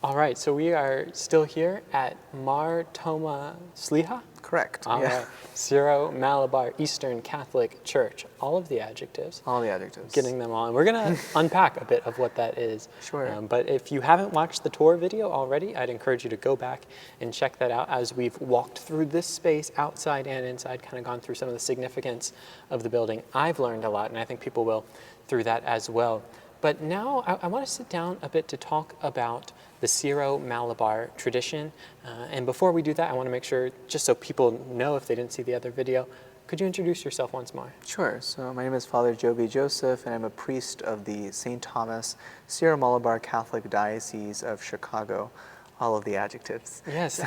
All right, so we are still here at Mar Thoma Sliha? Correct. All right. Syro-Malabar Eastern Catholic Church. All of the adjectives. All the adjectives. Getting them all. And we're going to unpack a bit of what that is. Sure. But if you haven't watched the tour video already, I'd encourage you to go back and check that out as we've walked through this space outside and inside, kind of gone through some of the significance of the building. I've learned a lot, and I think people will through that as well. But now I want to sit down a bit to talk about the Syro-Malabar tradition. And before we do that, I want to make sure, just so people know if they didn't see the other video, could you introduce yourself once more? Sure. So my name is Father Joby Joseph, and I'm a priest of the St. Thomas Syro-Malabar Catholic Diocese of Chicago. All of the adjectives. Yes,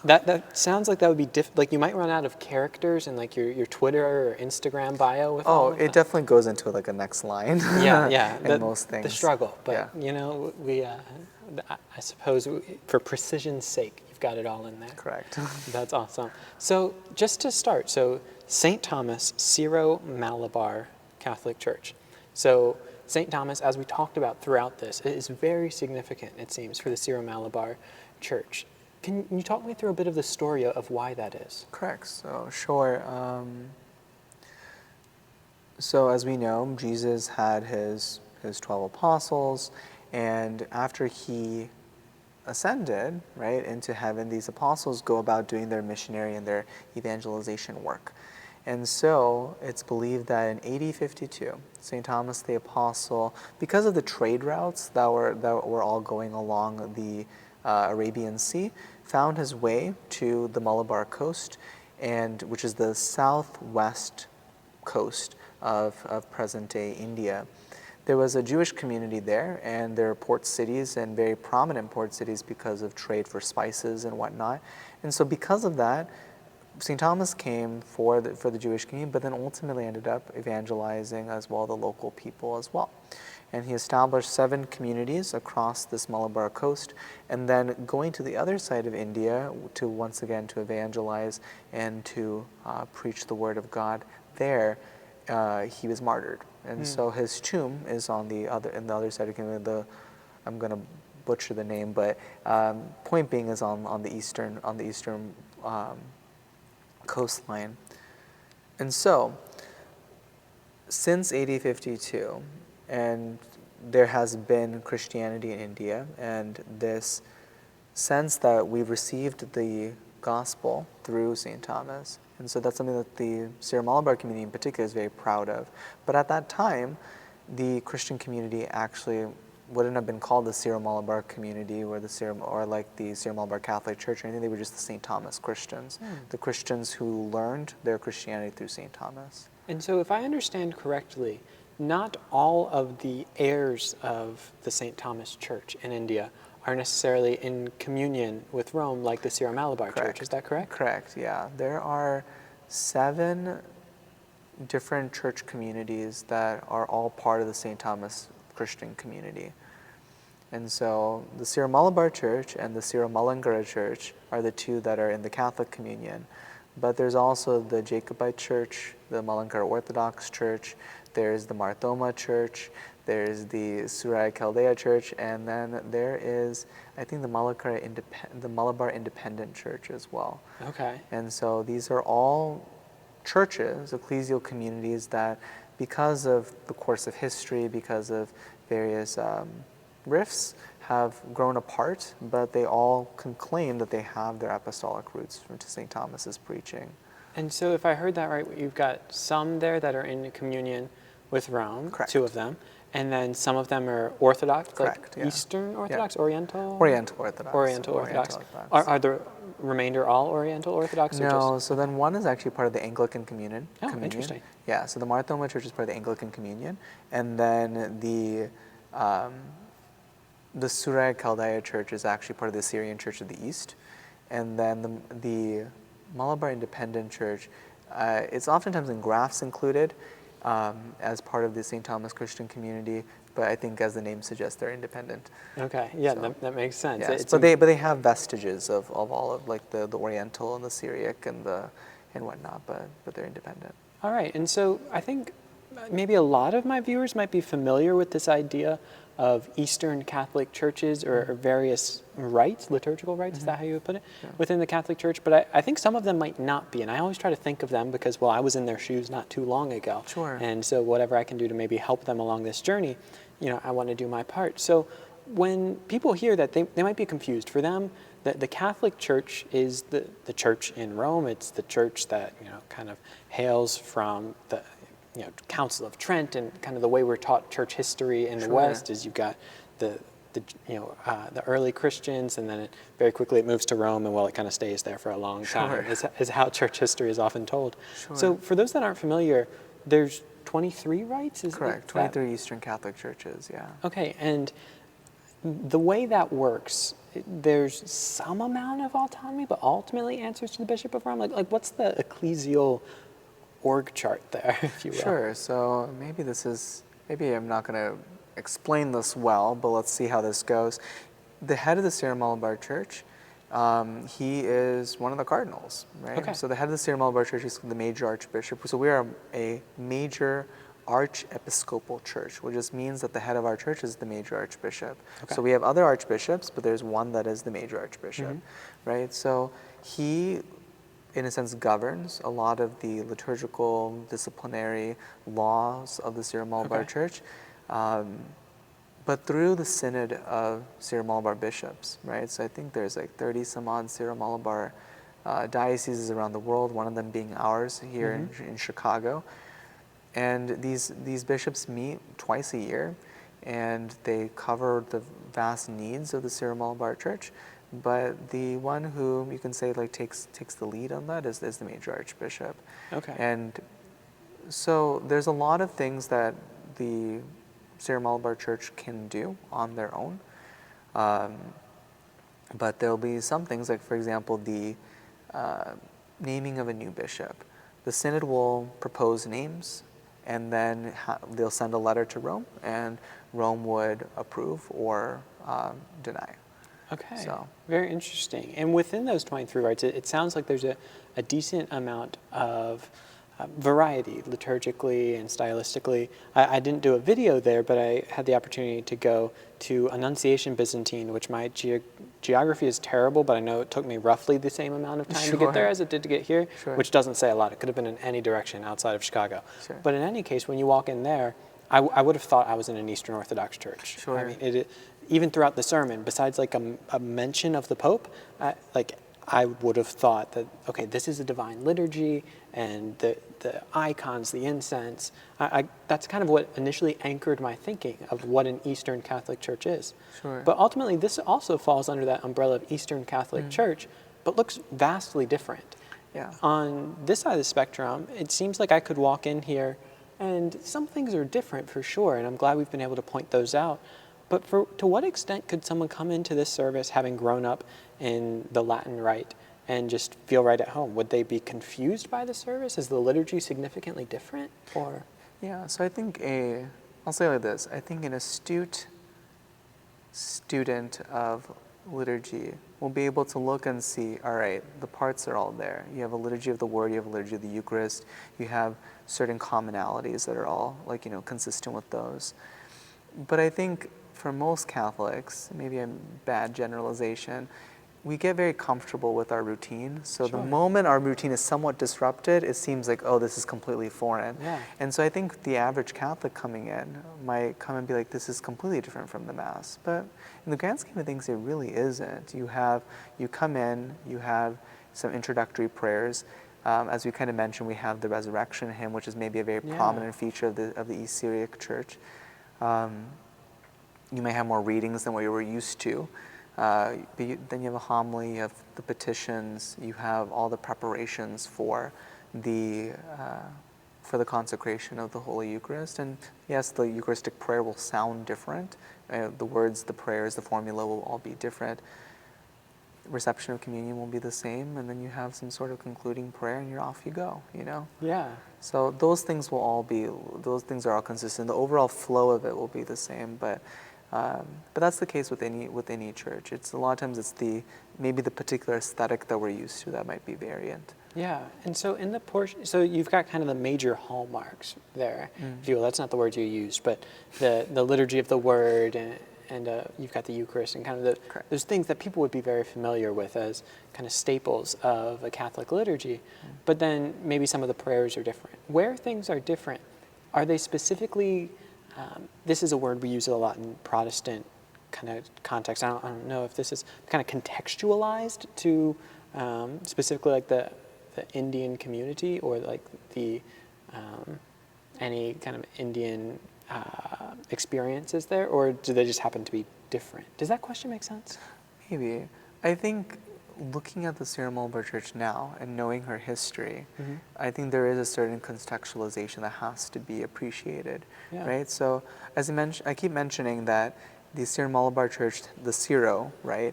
that sounds like that would be like you might run out of characters in like your Twitter or Instagram bio with all of it definitely goes into like a next line. Yeah. And most things. The struggle, but yeah. you know, I suppose for precision's sake, you've got it all in there. Correct. That's awesome. So just to start, so St. Thomas Syro-Malabar Catholic Church. So St. Thomas, as we talked about throughout this, is very significant, it seems, for the Syro-Malabar Church. Can you talk me through a bit of the story of why that is? Correct. So, sure. So as we know, Jesus had his 12 apostles, and after he ascended, right, into heaven, these apostles go about doing their missionary and their evangelization work. And so it's believed that in AD 52, St. Thomas the Apostle, because of the trade routes that were all going along the Arabian Sea, found his way to the Malabar coast, which is the southwest coast of present-day India. There was a Jewish community there, and there are port cities, and very prominent port cities because of trade for spices and whatnot. And so because of that, St. Thomas came for the Jewish community, but then ultimately ended up evangelizing as well the local people as well. And he established 7 communities across this Malabar coast, and then going to the other side of India to once again to evangelize and to preach the word of God there, he was martyred. And so his tomb is on the other side of India. I'm going to butcher the name, but point being is on the eastern coastline. And so, since AD 52, and there has been Christianity in India, and this sense that we've received the gospel through St. Thomas. And so that's something that the Syro-Malabar community in particular is very proud of. But at that time, the Christian community actually wouldn't have been called the Syro-Malabar community or the Syro-Malabar Catholic Church or anything. They were just the St. Thomas Christians, the Christians who learned their Christianity through St. Thomas. And so if I understand correctly, not all of the heirs of the St. Thomas Church in India are necessarily in communion with Rome like the Syro-Malabar Church. Is that correct? Correct, yeah. There are 7 different church communities that are all part of the St. Thomas Christian community. And so the Syro-Malabar Church and the Syro-Malankara Church are the 2 that are in the Catholic communion. But there's also the Jacobite Church, the Malankara Orthodox Church, there's the Mar Thoma Church, there's the Suraya Chaldea Church, and then there is, I think, the Malabar Independent Church as well. Okay. And so these are all churches, ecclesial communities that, because of the course of history, because of various rifts, have grown apart, but they all can claim that they have their apostolic roots from St. Thomas's preaching. And so if I heard that right, you've got some there that are in communion with Rome, Correct. 2 of them, and then some of them are Orthodox, Correct, like Eastern Orthodox, yeah. Oriental? Oriental Orthodox. Oriental Orthodox. Are the remainder all Oriental Orthodox? No, so then one is actually part of the Anglican communion. Oh, interesting. Yeah, so the Mar Thoma Church is part of the Anglican communion, and then the Suraya Chaldea Church is actually part of the Assyrian Church of the East, and then the Malabar Independent Church, it's oftentimes in grafts included as part of the St. Thomas Christian community, but I think as the name suggests, they're independent. Okay, yeah, so, that makes sense. Yes, but they have vestiges of all of like the Oriental and the Syriac and whatnot, but they're independent. All right, and so I think maybe a lot of my viewers might be familiar with this idea of Eastern Catholic churches or various rites, liturgical rites, is that how you would put it, within the Catholic Church? But I think some of them might not be, and I always try to think of them because, well, I was in their shoes not too long ago. Sure. And so whatever I can do to maybe help them along this journey, I want to do my part. So when people hear that, they might be confused. For them, the Catholic Church is the church in Rome. It's the church that, kind of hails from the Council of Trent, and kind of the way we're taught church history in the West is you've got the early Christians, and then very quickly it moves to Rome, and it kind of stays there for a long time. Is how church history is often told. So for those that aren't familiar, there's 23 rites? Correct, 23 Eastern Catholic churches, yeah. Okay, and the way that works, there's some amount of autonomy, but ultimately answers to the Bishop of Rome. Like what's the ecclesial org chart there, if you will? Sure. So maybe I'm not going to explain this well, but let's see how this goes. The head of the Syro-Malabar Church, he is one of the cardinals, right? Okay. So the head of the Syro-Malabar Church is the major archbishop. So we are a major archiepiscopal church, which just means that the head of our church is the major archbishop. Okay. So we have other archbishops, but there's one that is the major archbishop, right? So he, in a sense, governs a lot of the liturgical, disciplinary laws of the Syro-Malabar Church, but through the Synod of Syro-Malabar bishops, right? So I think there's like 30 some odd Syro-Malabar dioceses around the world, one of them being ours here in Chicago. And these bishops meet twice a year, and they cover the vast needs of the Syro-Malabar Church. But the one who you can say takes the lead on that is the major archbishop. Okay. And so there's a lot of things that the Syro-Malabar Church can do on their own. But there'll be some things like, for example, the naming of a new bishop. The Synod will propose names, and then they'll send a letter to Rome, and Rome would approve or deny. Okay, so very interesting. And within those 23 rites, it sounds like there's a decent amount of variety, liturgically and stylistically. I didn't do a video there, but I had the opportunity to go to Annunciation Byzantine, which my geography is terrible, but I know it took me roughly the same amount of time to get there as it did to get here, which doesn't say a lot. It could have been in any direction outside of Chicago. But in any case, when you walk in there, I would have thought I was in an Eastern Orthodox church. I mean, even throughout the sermon, besides like a mention of the Pope, I would have thought that, okay, this is a divine liturgy, and the icons, the incense, that's kind of what initially anchored my thinking of what an Eastern Catholic Church is. But ultimately, this also falls under that umbrella of Eastern Catholic Church, but looks vastly different. On this side of the spectrum, it seems like I could walk in here, and some things are different for sure, and I'm glad we've been able to point those out. But to what extent could someone come into this service having grown up in the Latin Rite and just feel right at home? Would they be confused by the service? Is the liturgy significantly different? Or yeah, so I think I'll say it like this. I think an astute student of liturgy will be able to look and see, all right, the parts are all there. You have a liturgy of the Word, you have a liturgy of the Eucharist, you have certain commonalities that are all consistent with those. But I think for most Catholics, maybe a bad generalization, we get very comfortable with our routine. So the moment our routine is somewhat disrupted, it seems like, oh, this is completely foreign. And so I think the average Catholic coming in might come and be like, this is completely different from the Mass. But in the grand scheme of things, it really isn't. You come in, you have some introductory prayers. As we kind of mentioned, we have the Resurrection Hymn, which is maybe a very prominent feature of the East Syriac Church. You may have more readings than what you were used to. Then you have a homily, you have the petitions, you have all the preparations for the consecration of the Holy Eucharist. And yes, the Eucharistic prayer will sound different. The words, the prayers, the formula will all be different. Reception of communion will be the same, and then you have some sort of concluding prayer, and you're off you go, So those things are all consistent. The overall flow of it will be the same, but But that's the case with any church. It's a lot of times it's maybe the particular aesthetic that we're used to that might be variant. Yeah, and so in the portion, so you've got kind of the major hallmarks there, if you will. That's not the word you used, but the liturgy of the word, and you've got the Eucharist, and kind of those things that people would be very familiar with as kind of staples of a Catholic liturgy. But then maybe some of the prayers are different. Where things are different, are they specifically? This is a word we use a lot in Protestant kind of context. I don't know if this is kind of contextualized to specifically like the Indian community, or like the any kind of Indian experiences there, or do they just happen to be different? Does that question make sense? Maybe. I think looking at the Syro-Malabar Church now and knowing her history, I think there is a certain contextualization that has to be appreciated, right? So as I mentioned, I keep mentioning that the Syro-Malabar Church, the Syro, right,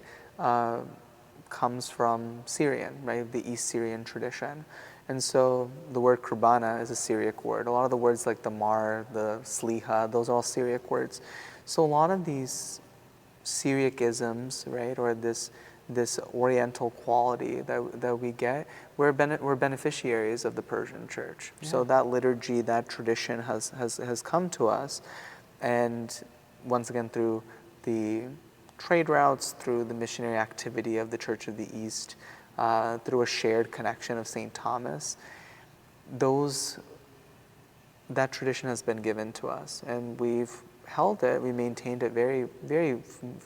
comes from Syrian, right, the East Syrian tradition. And so the word kurbana is a Syriac word. A lot of the words like the mar, the sliha, those are all Syriac words. So a lot of these Syriacisms, right, or this Oriental quality that we get, we're beneficiaries of the Persian Church. Yeah. So that liturgy, that tradition has come to us, and once again through the trade routes, through the missionary activity of the Church of the East, through a shared connection of St. Thomas, that tradition has been given to us, and we've held it, we maintained it very, very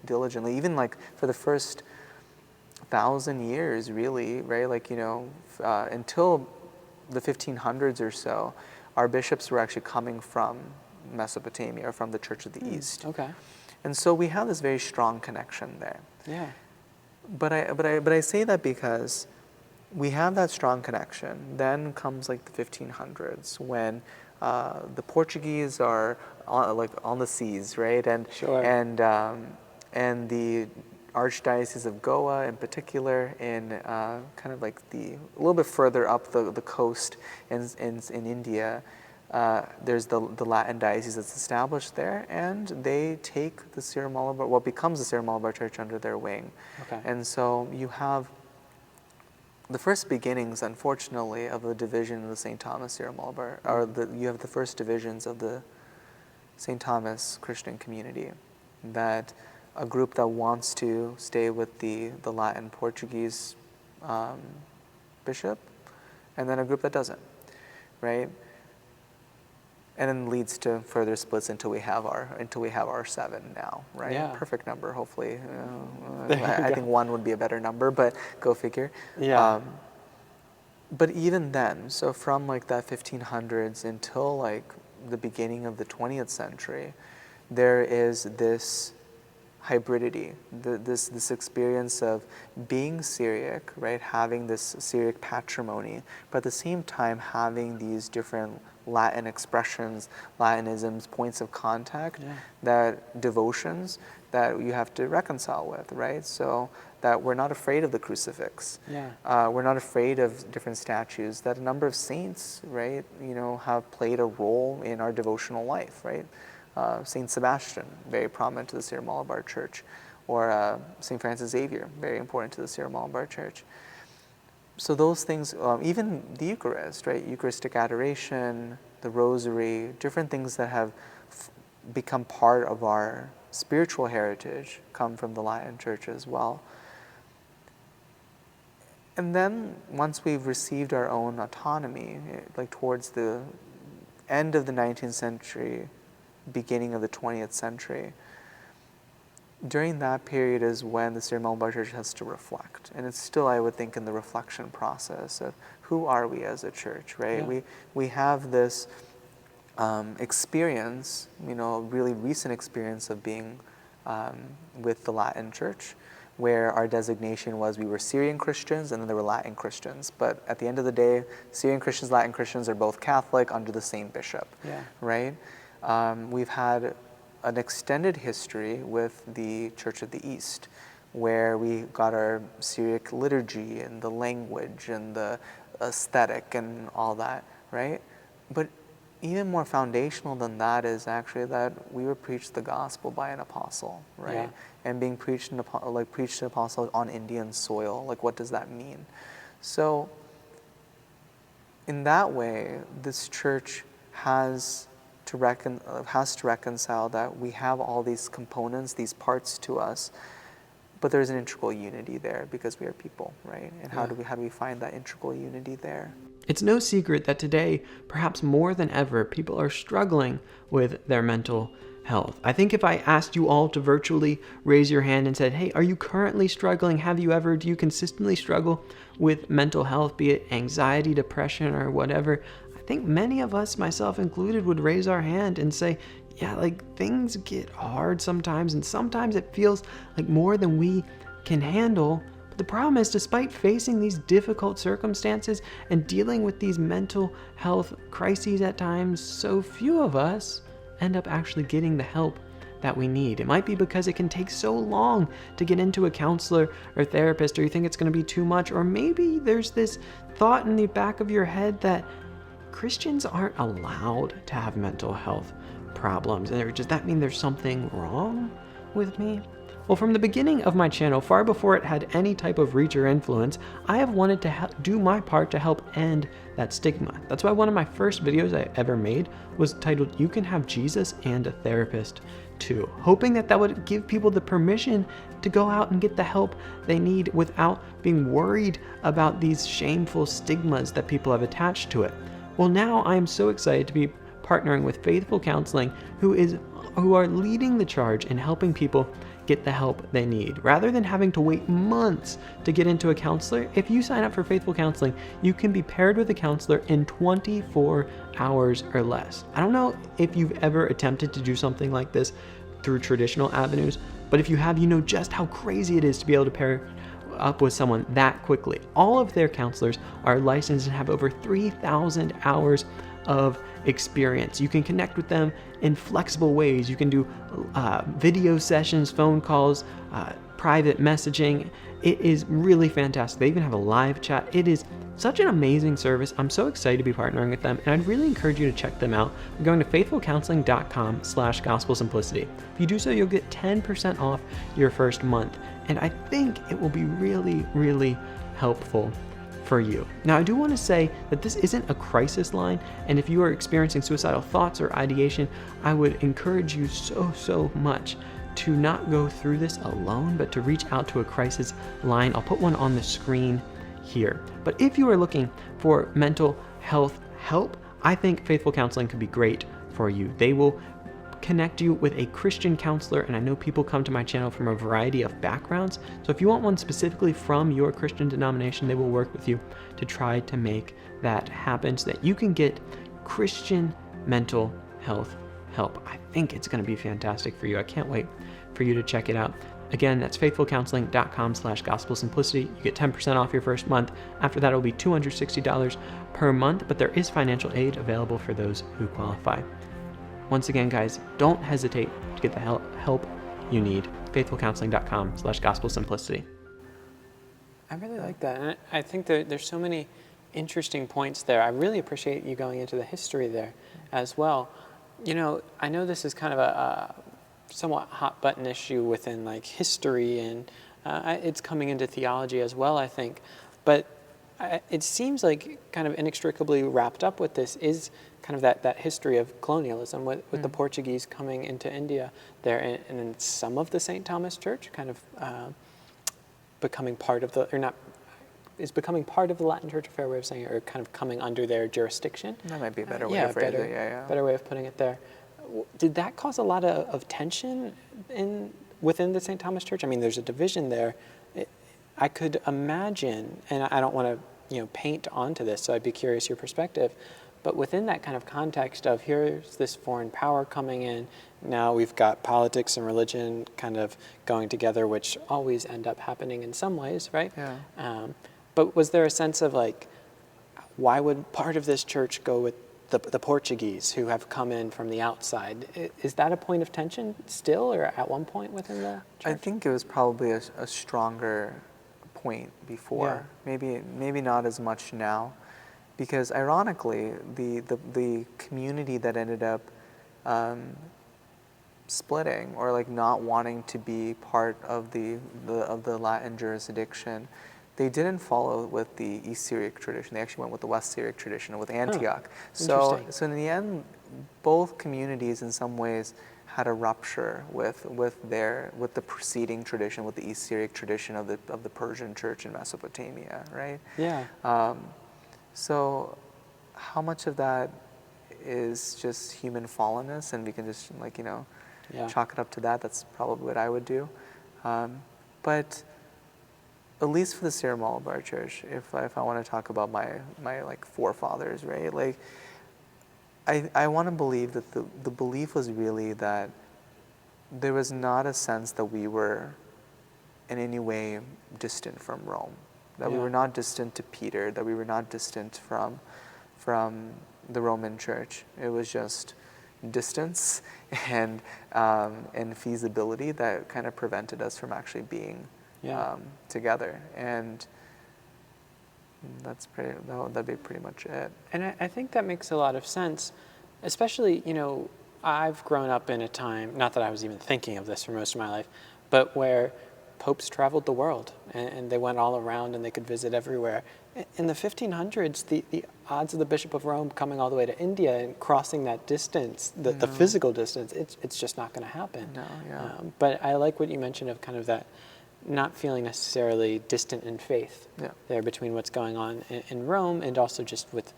diligently, even like for the first 1,000 years, really, right? Like, until the 1500s or so, our bishops were actually coming from Mesopotamia, or from the Church of the East. Okay. And so we have this very strong connection there. Yeah. But I say that because we have that strong connection. Then comes like the 1500s, when the Portuguese are on the seas, right? And sure. And the Archdiocese of Goa, in particular, in kind of like a little bit further up the coast in India. There's the Latin diocese that's established there, and they take the Syro-Malabar, what becomes the Syro-Malabar Church, under their wing. Okay. And so you have the first beginnings, unfortunately, of the division of the St. Thomas Syro-Malabar, or you have the first divisions of the St. Thomas Christian community, that a group that wants to stay with the Latin Portuguese bishop, and then a group that doesn't, right? And then leads to further splits until we have our 7 now, right? Yeah. Perfect number, hopefully. I think 1 would be a better number, but go figure. Yeah. But even then, so from like that 1500s until like the beginning of the 20th century, there is this hybridity, this experience of being Syriac, right? Having this Syriac patrimony, but at the same time having these different Latin expressions, Latinisms, points of contact, that devotions that you have to reconcile with, right? So that we're not afraid of the crucifix. Yeah. We're not afraid of different statues, that a number of saints, right, have played a role in our devotional life, right? Saint Sebastian, very prominent to the Syro-Malabar Church, or Saint Francis Xavier, very important to the Syro-Malabar Church. So those things, even the Eucharist, right? Eucharistic adoration, the Rosary, different things that have become part of our spiritual heritage come from the Latin Church as well. And then once we've received our own autonomy, like towards the end of the 19th century, beginning of the 20th century, during that period is when the Syro-Malabar Church has to reflect. And it's still, I would think, in the reflection process of who are we as a church, right? Yeah. We have this experience, really recent experience of being with the Latin Church, where our designation was we were Syrian Christians and then there were Latin Christians. But at the end of the day, Syrian Christians, Latin Christians are both Catholic under the same bishop, right? We've had an extended history with the Church of the East, where we got our Syriac liturgy and the language and the aesthetic and all that, right? But even more foundational than that is actually that we were preached the gospel by an apostle, right? Yeah. And being preached an apostle on Indian soil, like what does that mean? So in that way, this church has to reconcile that we have all these components, these parts to us, but there's an integral unity there because we are people, right? And how do we find that integral unity there? It's no secret that today, perhaps more than ever, people are struggling with their mental health. I think if I asked you all to virtually raise your hand and said, hey, are you currently struggling? Do you consistently struggle with mental health, be it anxiety, depression, or whatever? I think many of us, myself included, would raise our hand and say, yeah, like things get hard sometimes, and sometimes it feels like more than we can handle. But the problem is, despite facing these difficult circumstances and dealing with these mental health crises at times, so few of us end up actually getting the help that we need. It might be because it can take so long to get into a counselor or therapist, or you think it's going to be too much, or maybe there's this thought in the back of your head that Christians aren't allowed to have mental health problems. And does that mean there's something wrong with me? Well, from the beginning of my channel, far before it had any type of reach or influence, I have wanted to do my part to help end that stigma. That's why one of my first videos I ever made was titled, "You Can Have Jesus and a Therapist Too," hoping that would give people the permission to go out and get the help they need without being worried about these shameful stigmas that people have attached to it. Well, now I am so excited to be partnering with Faithful Counseling, who are leading the charge in helping people get the help they need. Rather than having to wait months to get into a counselor, if you sign up for Faithful Counseling, you can be paired with a counselor in 24 hours or less. I don't know if you've ever attempted to do something like this through traditional avenues, but if you have, you know just how crazy it is to be able to pair up with someone that quickly. All of their counselors are licensed and have over 3,000 hours of experience. You can connect with them in flexible ways. You can do video sessions, phone calls, private messaging. It is really fantastic. They even have a live chat. It is such an amazing service. I'm so excited to be partnering with them, and I'd really encourage you to check them out. We're going to faithfulcounseling.com/gospelsimplicity. If you do so, you'll get 10% off your first month, and I think it will be really, really helpful for you. Now, I do want to say that this isn't a crisis line, and if you are experiencing suicidal thoughts or ideation, I would encourage you so much to not go through this alone, but to reach out to a crisis line. I'll put one on the screen here. But if you are looking for mental health help, I think Faithful Counseling could be great for you. They will connect you with a Christian counselor, and I know people come to my channel from a variety of backgrounds. So if you want one specifically from your Christian denomination, they will work with you to try to make that happen so that you can get Christian mental health help. I think it's going to be fantastic for you. I can't wait for you to check it out. Again, that's faithfulcounseling.com/gospelsimplicity. You get 10% off your first month. After that, it'll be $260 per month, but there is financial aid available for those who qualify. Once again, guys, don't hesitate to get the help you need. faithfulcounseling.com/gospelsimplicity. I really like that. And I think there's so many interesting points there. I really appreciate you going into the history there as well. You know, I know this is kind of a somewhat hot button issue within like history, and it's coming into theology as well, I think. But it seems like kind of inextricably wrapped up with this is kind of that history of colonialism with the Portuguese coming into India there, and in some of the St. Thomas Church kind of becoming part of becoming part of the Latin Church, a fair way of saying it, or kind of coming under their jurisdiction. That might be a better way to phrase it. Yeah. Better way of putting it there. Did that cause a lot of tension within the St. Thomas Church? I mean, there's a division there. I could imagine, and I don't want to paint onto this, so I'd be curious your perspective, but within that kind of context of here's this foreign power coming in, now we've got politics and religion kind of going together, which always end up happening in some ways, right? Yeah. But was there a sense of like, why would part of this church go with the Portuguese who have come in from the outside? Is that a point of tension still, or at one point within the church? I think it was probably a stronger point before. Yeah. Maybe not as much now, because ironically, the community that ended up splitting or like not wanting to be part of the Latin jurisdiction, they didn't follow with the East Syriac tradition. They actually went with the West Syriac tradition with Antioch. So in the end, both communities in some ways had a rupture with the preceding tradition, with the East Syriac tradition of the Persian church in Mesopotamia, right? Yeah. So how much of that is just human fallenness, and we can just chalk it up to that? That's probably what I would do. But at least for the Syro-Malabar Church, if I want to talk about my like forefathers, right? Like I want to believe that the belief was really that there was not a sense that we were in any way distant from Rome, that we were not distant to Peter, that we were not distant from the Roman Church. It was just distance and feasibility that kind of prevented us from actually being together. And that'd be pretty much it. And I think that makes a lot of sense, especially, I've grown up in a time, not that I was even thinking of this for most of my life, but where popes traveled the world and they went all around and they could visit everywhere. In the 1500s, the odds of the Bishop of Rome coming all the way to India and crossing that distance, the physical distance, it's just not going to happen. No, yeah. But I like what you mentioned of kind of that not feeling necessarily distant in faith there between what's going on in Rome and also just with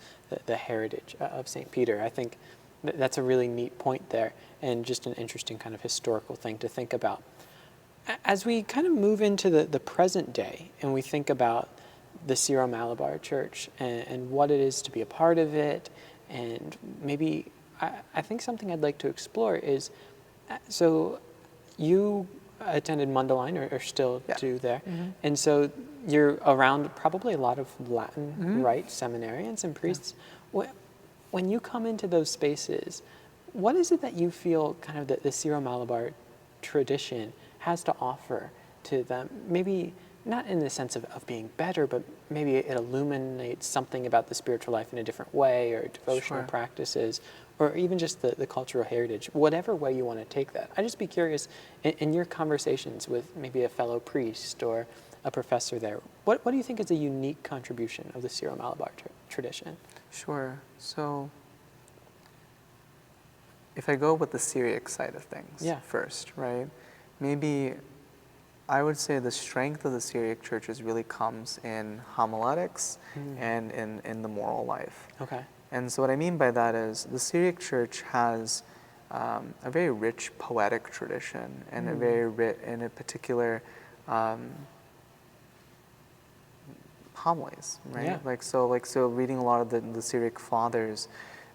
the heritage of St. Peter. I think that's a really neat point there and just an interesting kind of historical thing to think about. As we kind of move into the present day and we think about the Syro-Malabar Church and what it is to be a part of it, and maybe I think something I'd like to explore is, so you attended Mundelein or still do there, and so you're around probably a lot of Latin Rite seminarians and priests. When you come into those spaces, what is it that you feel kind of the Syro-Malabar tradition has to offer to them? Maybe not in the sense of being better, but maybe it illuminates something about the spiritual life in a different way, or devotional practices, or even just the cultural heritage, whatever way you want to take that. I'd just be curious, in your conversations with maybe a fellow priest or a professor there, what do you think is a unique contribution of the Syro-Malabar tradition? Sure. So if I go with the Syriac side of things first, right? Maybe I would say the strength of the Syriac churches really comes in homiletics and in the moral life. Okay. And so what I mean by that is the Syriac church has a very rich poetic tradition and a very rich, in a particular homilies, right? Yeah. So reading a lot of the Syriac fathers,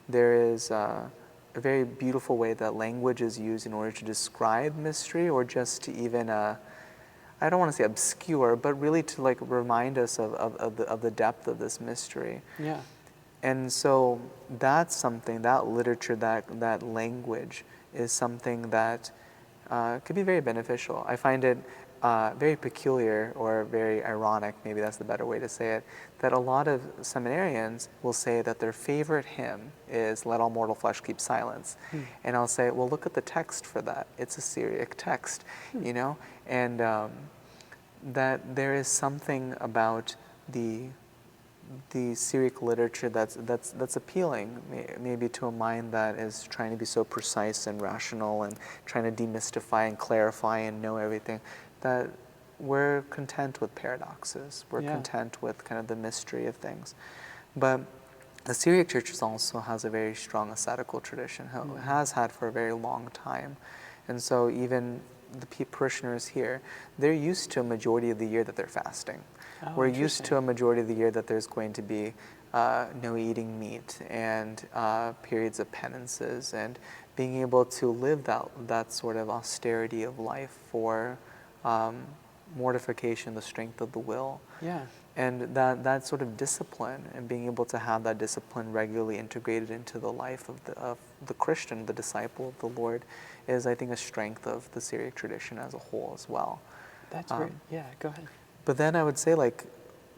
there is a very beautiful way that language is used in order to describe mystery, or just to even I don't want to say obscure, but really to like remind us of the depth of this mystery. Yeah. And so that's something, that literature, that language is something that could be very beneficial. I find it very peculiar, or very ironic, maybe that's the better way to say it, that a lot of seminarians will say that their favorite hymn is "Let All Mortal Flesh Keep Silence." And I'll say, well, look at the text for that. It's a Syriac text, and that there is something about the Syriac literature that's appealing, maybe to a mind that is trying to be so precise and rational and trying to demystify and clarify and know everything, that we're content with paradoxes. We're content with kind of the mystery of things. But the Syriac church also has a very strong ascetical tradition, has had for a very long time. And so even the parishioners here, they're used to a majority of the year that they're fasting. We're used to a majority of the year that there's going to be no eating meat and periods of penances, and being able to live that sort of austerity of life for mortification, the strength of the will. Yeah. And that sort of discipline, and being able to have that discipline regularly integrated into the life of the Christian, the disciple of the Lord, is, I think, a strength of the Syriac tradition as a whole as well. That's great. Yeah, go ahead. But then I would say, like,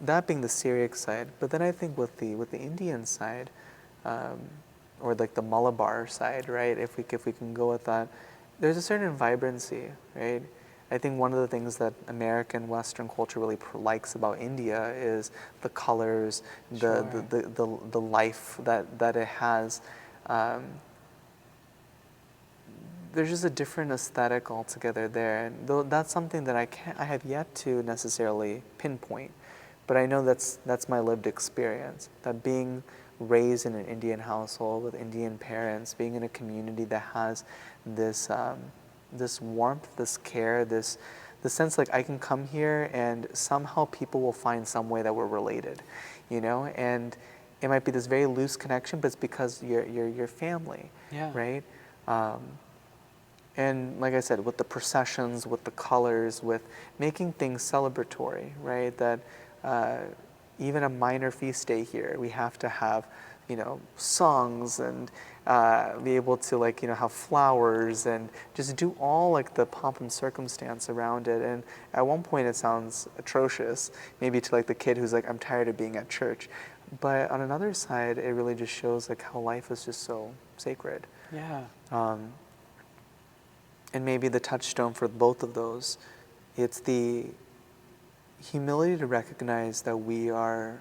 that being the Syriac side, but then I think with the Indian side, or like the Malabar side, right? If we can go with that, there's a certain vibrancy, right? I think one of the things that American Western culture really likes about India is the colors, the life that it has. There's just a different aesthetic altogether there, and though that's something that I have yet to necessarily pinpoint, but I know that's my lived experience. That being raised in an Indian household with Indian parents, being in a community that has this this warmth, this care, the sense like I can come here and somehow people will find some way that we're related, you know, and it might be this very loose connection, but it's because you're family, right? And like I said, with the processions, with the colors, with making things celebratory, right? That even a minor feast day here, we have to have, you know, songs and be able to, like, you know, have flowers and just do all like the pomp and circumstance around it. And at one point it sounds atrocious, maybe to like the kid who's like, I'm tired of being at church. But on another side, it really just shows like how life is just so sacred. Yeah. And maybe the touchstone for both of those, it's the humility to recognize that we are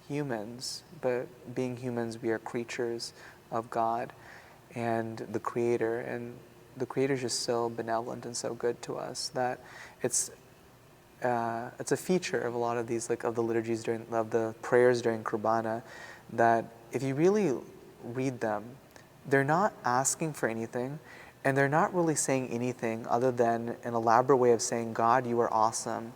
humans, but being humans, we are creatures of God and the Creator, and the Creator is just so benevolent and so good to us that it's a feature of a lot of these, like, of the liturgies of the prayers during Kurbana, that if you really read them, they're not asking for anything, and they're not really saying anything other than an elaborate way of saying, God, you are awesome,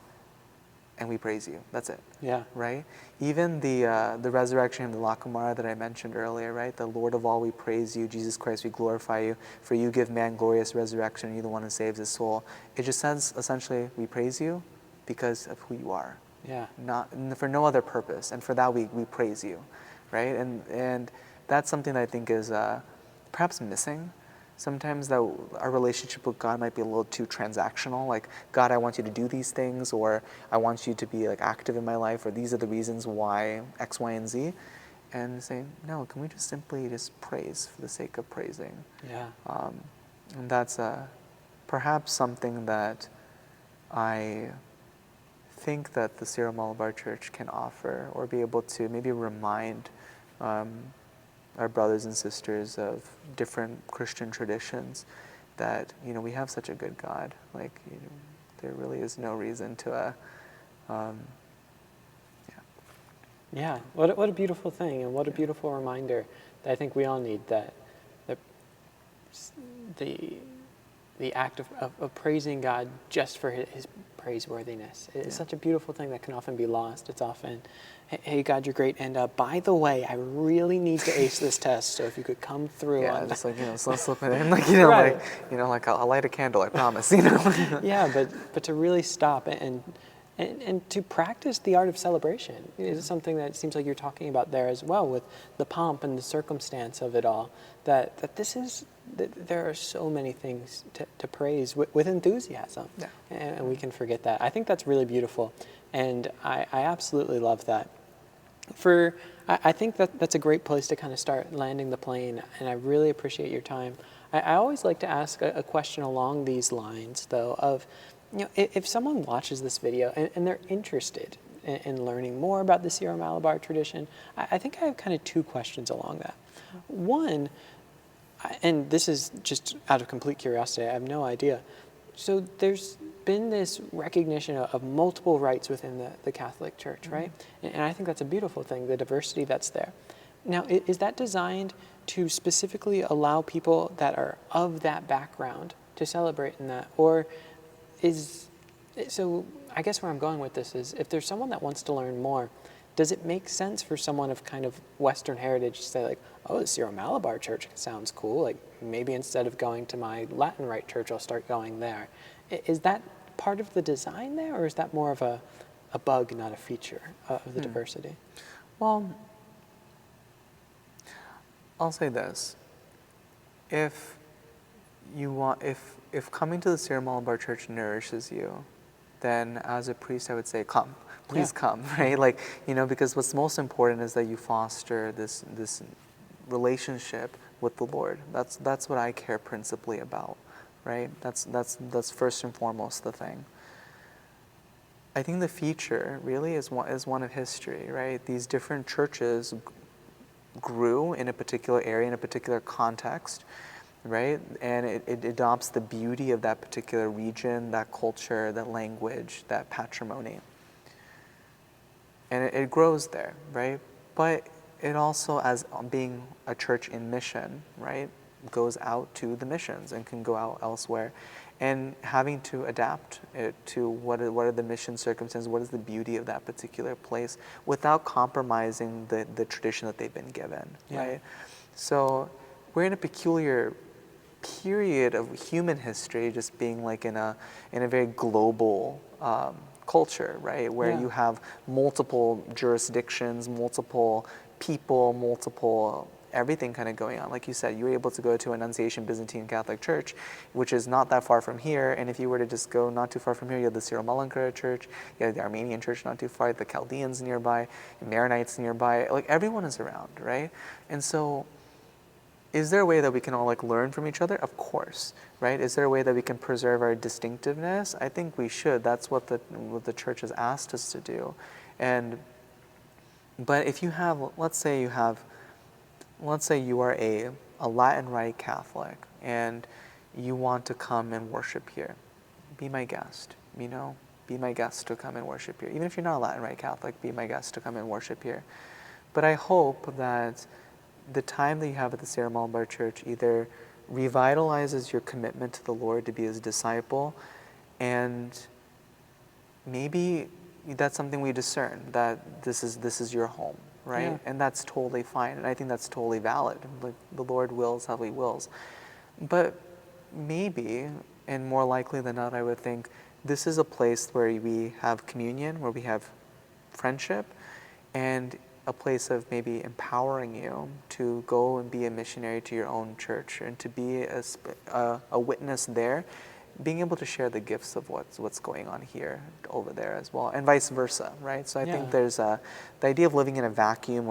and we praise you. That's it. Yeah. Right? Even the resurrection of the Lakumara that I mentioned earlier, right? The Lord of all, we praise you. Jesus Christ, we glorify you. For you give man glorious resurrection, and you're the one who saves his soul. It just says, essentially, we praise you because of who you are. Yeah. Not for no other purpose. And for that, we praise you. Right? And that's something that I think is perhaps missing. Sometimes that our relationship with God might be a little too transactional, like, God, I want you to do these things, or I want you to be like active in my life, or these are the reasons why X, Y, and Z. And say, no, can we just simply just praise for the sake of praising? Yeah. And that's perhaps something that I think that the Syro-Malabar Church can offer, or be able to maybe remind our brothers and sisters of different Christian traditions, that, you know, we have such a good God. Like, you know, there really is no reason to, Yeah. What a beautiful thing, and what a beautiful reminder that I think we all need, that the act of praising God just for his praiseworthiness is such a beautiful thing that can often be lost. It's often, hey, God, you're great, and by the way, I really need to ace this test, so if you could come through on just like, you know, slip it in, like, you know, right. like, you know, like, I'll light a candle, I promise, you know. Yeah, but to really stop and to practice the art of celebration is something that it seems like you're talking about there as well, with the pomp and the circumstance of it all, that this is, that there are so many things to praise with enthusiasm, and we can forget that. I think that's really beautiful, and I absolutely love that. I think that's a great place to kind of start landing the plane, and I really appreciate your time. I always like to ask a question along these lines, though, of, you know, if someone watches this video and they're interested in learning more about the Syro-Malabar tradition, I think I have kind of two questions along that. One, and this is just out of complete curiosity, I have no idea. So there's been this recognition of multiple rites within the Catholic Church, right? And I think that's a beautiful thing, the diversity that's there. Now, is that designed to specifically allow people that are of that background to celebrate in that? Or so I guess where I'm going with this is, if there's someone that wants to learn more, does it make sense for someone of kind of Western heritage to say, like, oh, the Syro-Malabar Church sounds cool, like, maybe instead of going to my Latin Rite church, I'll start going there. Is that part of the design there, or is that more of a bug, not a feature of the diversity? Well, I'll say this. If coming to the Syro-Malabar Church nourishes you, then as a priest I would say, come. please come, right? Like, because what's most important is that you foster this relationship with the Lord. That's what I care principally about, right? That's first and foremost the thing. I think the future really is one of history, right? These different churches grew in a particular area, in a particular context, right? And it adopts the beauty of that particular region, that culture, that language, that patrimony. And it grows there, right? But it also, as being a church in mission, right, goes out to the missions and can go out elsewhere. And having to adapt it to what are the mission circumstances, what is the beauty of that particular place, without compromising the tradition that they've been given, right? So we're in a peculiar period of human history, just being like in a very global culture, right? Where you have multiple jurisdictions, multiple people, multiple everything kind of going on. Like you said, you were able to go to Annunciation Byzantine Catholic Church, which is not that far from here. And if you were to just go not too far from here, you have the Syro-Malabar Church, you have the Armenian Church not too far, the Chaldeans nearby, the Maronites nearby. Like, everyone is around, right? And so, is there a way that we can all like learn from each other? Of course, right? Is there a way that we can preserve our distinctiveness? I think we should. That's what the church has asked us to do. But if you have, let's say you are a Latin Rite Catholic and you want to come and worship here, be my guest, be my guest to come and worship here. Even if you're not a Latin Rite Catholic, be my guest to come and worship here. But I hope that the time that you have at the Syro-Malabar Church either revitalizes your commitment to the Lord to be his disciple, and maybe that's something we discern, that this is your home, right? Yeah. And that's totally fine, and I think that's totally valid. Like, the Lord wills how he wills. But maybe, and more likely than not, I would think, this is a place where we have communion, where we have friendship, and a place of maybe empowering you to go and be a missionary to your own church and to be a witness there, being able to share the gifts of what's going on here over there as well, and vice versa, right? So I think there's the idea of living in a vacuum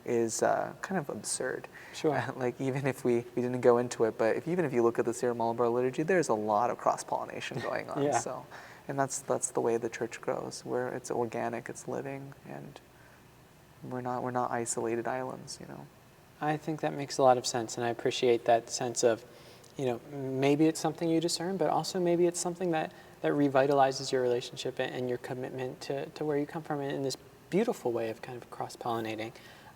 is kind of absurd. Sure. Like, even if we didn't go into it, but even if you look at the Syro-Malabar liturgy, there's a lot of cross-pollination going on. Yeah. So, and that's the way the church grows, where it's organic, it's living, and we're not isolated islands, I think that makes a lot of sense, and I appreciate that sense of, maybe it's something you discern, but also maybe it's something that revitalizes your relationship and your commitment to where you come from in this beautiful way of kind of cross-pollinating.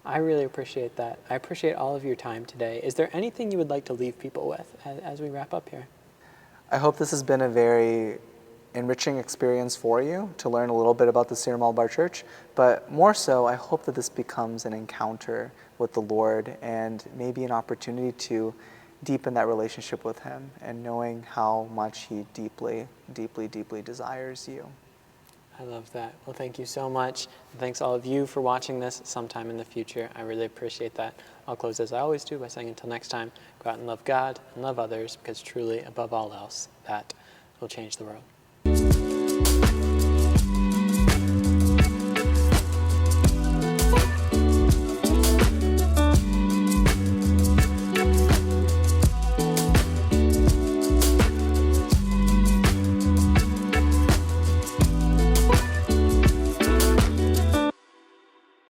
I really appreciate that. I appreciate all of your time today. Is there anything you would like to leave people with as we wrap up here? I hope this has been a very enriching experience for you to learn a little bit about the Syro-Malabar Church, but more so, I hope that this becomes an encounter with the Lord and maybe an opportunity to deepen that relationship with him and knowing how much he deeply, deeply, deeply desires you. I love that. Well, thank you so much. Thanks all of you for watching this sometime in the future. I really appreciate that. I'll close as I always do by saying until next time, go out and love God and love others, because truly, above all else, that will change the world.